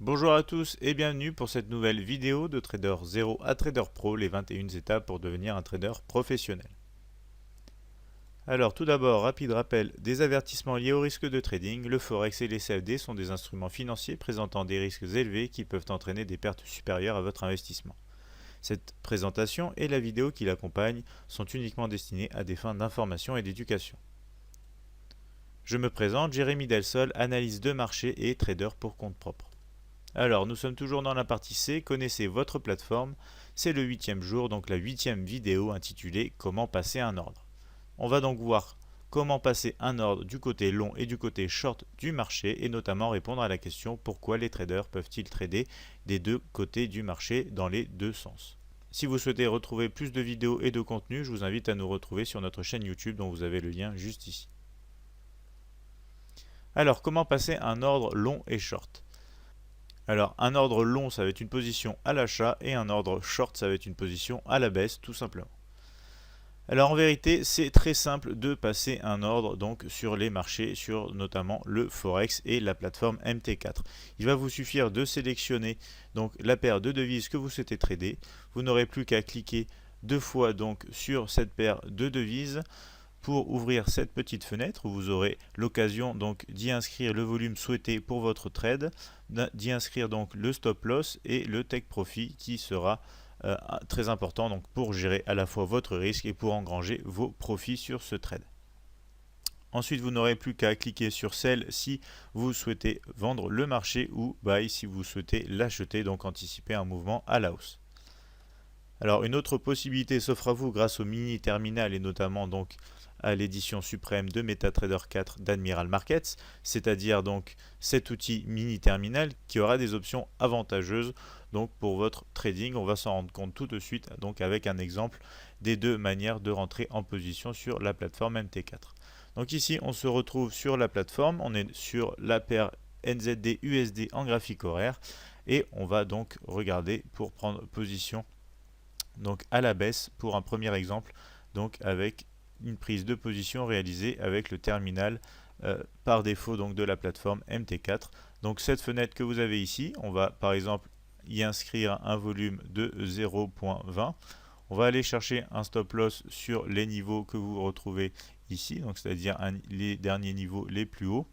Bonjour à tous et bienvenue pour cette nouvelle vidéo de Trader 0 à Trader Pro, les 21 étapes pour devenir un trader professionnel. Alors tout d'abord, rapide rappel des avertissements liés au risque de trading. Le Forex et les CFD sont des instruments financiers présentant des risques élevés qui peuvent entraîner des pertes supérieures à votre investissement. Cette présentation et la vidéo qui l'accompagne sont uniquement destinées à des fins d'information et d'éducation. Je me présente, Jérémy Delsol, analyste de marché et trader pour compte propre. Alors, nous sommes toujours dans la partie C, connaissez votre plateforme. C'est le 8e jour, donc la 8e vidéo intitulée Comment passer un ordre. On va donc voir comment passer un ordre du côté long et du côté short du marché et notamment répondre à la question pourquoi les traders peuvent-ils trader des deux côtés du marché dans les deux sens. Si vous souhaitez retrouver plus de vidéos et de contenus, je vous invite à nous retrouver sur notre chaîne YouTube dont vous avez le lien juste ici. Alors, comment passer un ordre long et short ? Alors, un ordre long, ça va être une position à l'achat et un ordre short, ça va être une position à la baisse, tout simplement. Alors, en vérité, c'est très simple de passer un ordre donc sur les marchés, sur notamment le Forex et la plateforme MT4. Il va vous suffire de sélectionner donc la paire de devises que vous souhaitez trader. Vous n'aurez plus qu'à cliquer deux fois donc sur cette paire de devises pour ouvrir cette petite fenêtre où vous aurez l'occasion donc d'y inscrire le volume souhaité pour votre trade, d'y inscrire donc le stop loss et le take profit qui sera très important donc pour gérer à la fois votre risque et pour engranger vos profits sur ce trade. Ensuite, vous n'aurez plus qu'à cliquer sur Sell si vous souhaitez vendre le marché ou Buy si vous souhaitez l'acheter, donc anticiper un mouvement à la hausse. Alors une autre possibilité s'offre à vous grâce au mini terminal et notamment donc à l'édition suprême de MetaTrader 4 d'Admiral Markets, c'est-à-dire donc cet outil mini terminal qui aura des options avantageuses donc pour votre trading. On va s'en rendre compte tout de suite donc avec un exemple des deux manières de rentrer en position sur la plateforme MT4. Donc ici on se retrouve sur la plateforme, on est sur la paire NZD USD en graphique horaire et on va donc regarder pour prendre position donc à la baisse pour un premier exemple, donc avec une prise de position réalisée avec le terminal par défaut donc de la plateforme MT4. Donc cette fenêtre que vous avez ici, on va par exemple y inscrire un volume de 0.20. On va aller chercher un stop loss sur les niveaux que vous retrouvez ici, donc c'est-à-dire les derniers niveaux les plus hauts.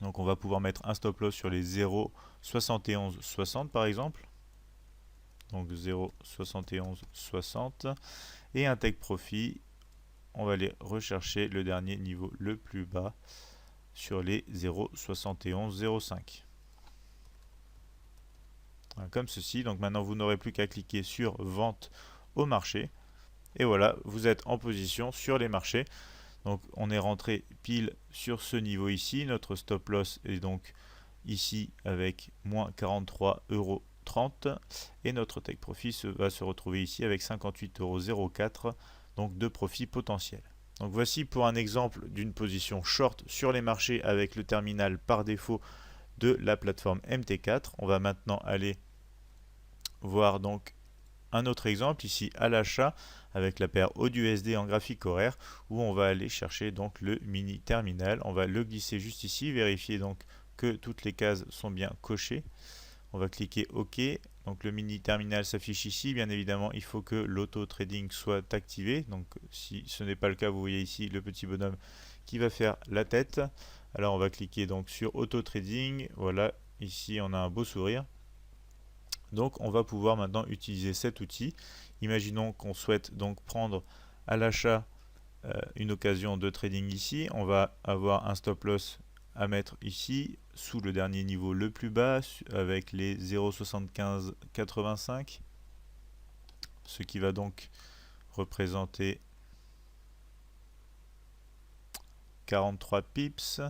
Donc on va pouvoir mettre un stop loss sur les 0,7160 par exemple. Donc 0,7160 et un take profit, on va aller rechercher le dernier niveau le plus bas sur les 0,7105. Voilà, comme ceci. Donc maintenant vous n'aurez plus qu'à cliquer sur vente au marché et voilà, vous êtes en position sur les marchés. Donc on est rentré pile sur ce niveau ici, notre stop loss est donc ici avec moins 43,30 € et notre take profit va se retrouver ici avec 58,04 €, donc de profit potentiel. Donc voici pour un exemple d'une position short sur les marchés avec le terminal par défaut de la plateforme MT4. On va maintenant aller voir donc un autre exemple ici à l'achat avec la paire AUD-USD en graphique horaire où on va aller chercher donc le mini terminal. On va le glisser juste ici, vérifier donc que toutes les cases sont bien cochées. On va cliquer OK. Donc le mini terminal s'affiche ici. Bien évidemment, il faut que l'auto trading soit activé. Donc si ce n'est pas le cas, vous voyez ici le petit bonhomme qui va faire la tête. Alors on va cliquer donc sur auto trading. Voilà, ici on a un beau sourire. Donc on va pouvoir maintenant utiliser cet outil. Imaginons qu'on souhaite donc prendre à l'achat une occasion de trading ici. On va avoir un stop loss à mettre ici sous le dernier niveau le plus bas avec les 0,7585, ce qui va donc représenter 43 pips.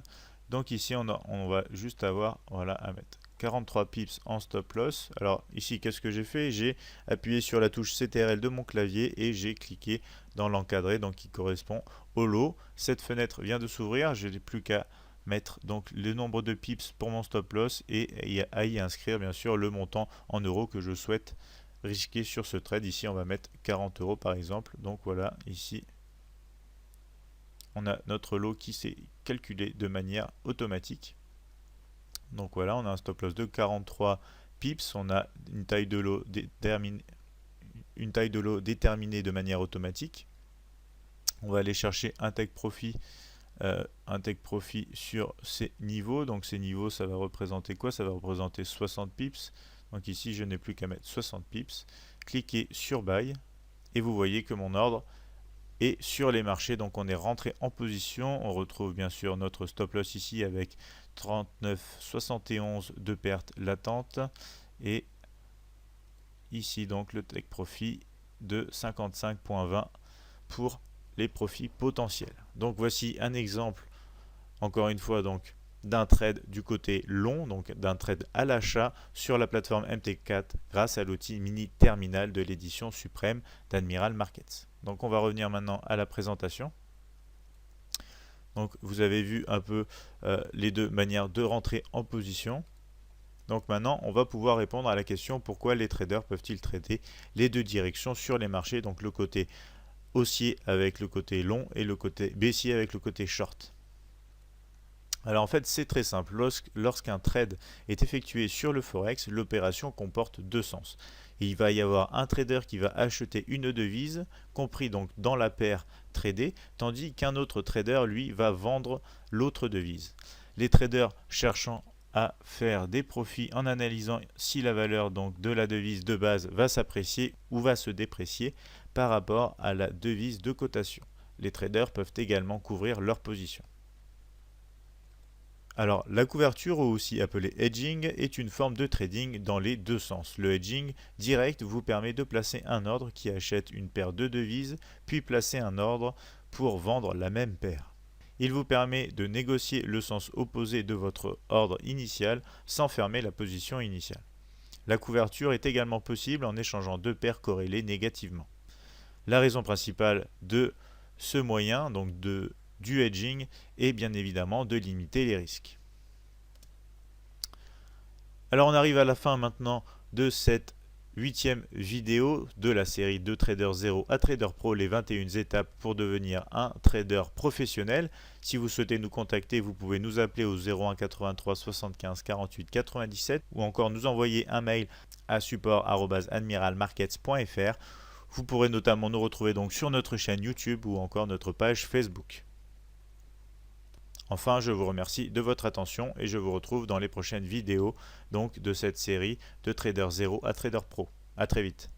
Donc ici on va juste avoir voilà à mettre 43 pips en stop loss. Alors ici qu'est-ce que j'ai fait? J'ai appuyé sur la touche CTRL de mon clavier et j'ai cliqué dans l'encadré donc qui correspond au lot. Cette fenêtre vient de s'ouvrir, je n'ai plus qu'à mettre donc le nombre de pips pour mon stop loss et à y inscrire bien sûr le montant en euros que je souhaite risquer sur ce trade. Ici on va mettre 40 € par exemple. Donc voilà, ici on a notre lot qui s'est calculé de manière automatique. Donc voilà, on a un stop loss de 43 pips, on a une taille de lot déterminée de manière automatique. On va aller chercher un take profit sur ces niveaux. Donc ces niveaux, ça va représenter quoi? Ça va représenter 60 pips. Donc ici, je n'ai plus qu'à mettre 60 pips. Cliquez sur Buy et vous voyez que mon ordre est sur les marchés. Donc on est rentré en position. On retrouve bien sûr notre stop loss ici avec 39,71 de perte latente. Et ici donc le take profit de 55,20 pour les profits potentiels. Donc voici un exemple, encore une fois, donc d'un trade du côté long, donc d'un trade à l'achat sur la plateforme MT4 grâce à l'outil mini terminal de l'édition suprême d'Admiral Markets. Donc on va revenir maintenant à la présentation. Donc vous avez vu un peu les deux manières de rentrer en position. Donc maintenant, on va pouvoir répondre à la question pourquoi les traders peuvent-ils trader les deux directions sur les marchés, donc le côté haussier avec le côté long et le côté baissier avec le côté short. Alors en fait, c'est très simple. Lorsqu'un trade est effectué sur le Forex, l'opération comporte deux sens. Il va y avoir un trader qui va acheter une devise, compris donc dans la paire tradée, tandis qu'un autre trader, lui, va vendre l'autre devise. Les traders cherchant à faire des profits en analysant si la valeur donc de la devise de base va s'apprécier ou va se déprécier par rapport à la devise de cotation. Les traders peuvent également couvrir leur position. Alors, la couverture, ou aussi appelée hedging, est une forme de trading dans les deux sens. Le hedging direct vous permet de placer un ordre qui achète une paire de devises, puis placer un ordre pour vendre la même paire. Il vous permet de négocier le sens opposé de votre ordre initial sans fermer la position initiale. La couverture est également possible en échangeant deux paires corrélées négativement. La raison principale de ce moyen, donc du hedging, est bien évidemment de limiter les risques. Alors on arrive à la fin maintenant de cette 8e vidéo de la série de Trader 0 à Trader Pro, les 21 étapes pour devenir un trader professionnel. Si vous souhaitez nous contacter, vous pouvez nous appeler au 01 83 75 48 97 ou encore nous envoyer un mail à support@admiralmarkets.fr. Vous pourrez notamment nous retrouver donc sur notre chaîne YouTube ou encore notre page Facebook. Enfin, je vous remercie de votre attention et je vous retrouve dans les prochaines vidéos donc de cette série de Trader 0 à Trader Pro. A très vite.